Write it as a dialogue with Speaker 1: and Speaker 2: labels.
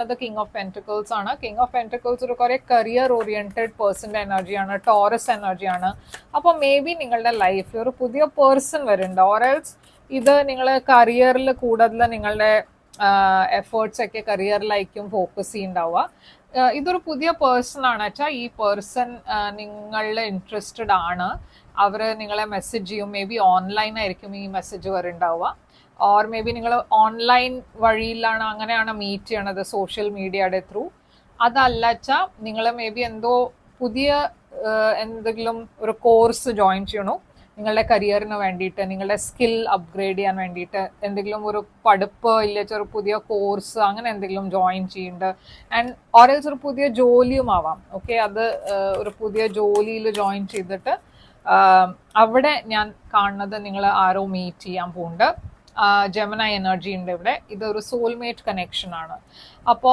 Speaker 1: അത് king of pentacles ആണ്. King of pentacles ഒരു കുറെ കരിയർ ഓറിയന്റഡ് പേഴ്സന്റെ എനർജിയാണ്, ടോറസ് എനർജിയാണ്. അപ്പോൾ മേ ബി നിങ്ങളുടെ ലൈഫിൽ ഒരു പുതിയ പേഴ്സൺ വരുന്നുണ്ട്. ഓറൽസ് ഇത് നിങ്ങൾ കരിയറിൽ കൂടുതൽ നിങ്ങളുടെ എഫേർട്സ് ഒക്കെ കരിയറിലായിരിക്കും ഫോക്കസ് ചെയ്യുന്നുണ്ടാവുക. ഇതൊരു പുതിയ പേഴ്സൺ ആണ് വെച്ചാൽ ഈ പേഴ്സൺ നിങ്ങളിൽ ഇൻട്രസ്റ്റഡ് ആണ്. അവർ നിങ്ങളെ മെസ്സേജ് ചെയ്യും. മേ ബി ഓൺലൈനായിരിക്കും ഈ മെസ്സേജ് വരുന്നുണ്ടാവുക. ഓർ മേ ബി നിങ്ങൾ ഓൺലൈൻ വഴിയിലാണ് അങ്ങനെയാണ് മീറ്റ് ചെയ്യണത്, സോഷ്യൽ മീഡിയയുടെ ത്രൂ. അതല്ല വെച്ചാൽ നിങ്ങൾ മേ ബി എന്തോ പുതിയ എന്തെങ്കിലും ഒരു കോഴ്സ് ജോയിൻ ചെയ്യണു നിങ്ങളുടെ കരിയറിന് വേണ്ടിയിട്ട്, നിങ്ങളുടെ സ്കിൽ അപ്ഗ്രേഡ് ചെയ്യാൻ വേണ്ടിയിട്ട് എന്തെങ്കിലും ഒരു പഠിപ്പ് ഇല്ല ഒരു പുതിയ കോഴ്സ് അങ്ങനെ എന്തെങ്കിലും ജോയിൻ ചെയ്യുന്നുണ്ട്. ആൻഡ് ഓരൽസ് ഒരു പുതിയ ജോലിയും ആവാം. ഓക്കെ, അത് ഒരു പുതിയ ജോലിയിൽ ജോയിൻ ചെയ്തിട്ട് അവിടെ ഞാൻ കാണുന്നത് നിങ്ങൾ ആരോ മീറ്റ് ചെയ്യാൻ പോകുന്നുണ്ട്. ജെമിനി എനർജി ഉണ്ട് ഇവിടെ. ഇതൊരു സോൾമേറ്റ് കണക്ഷൻ ആണ്. അപ്പോൾ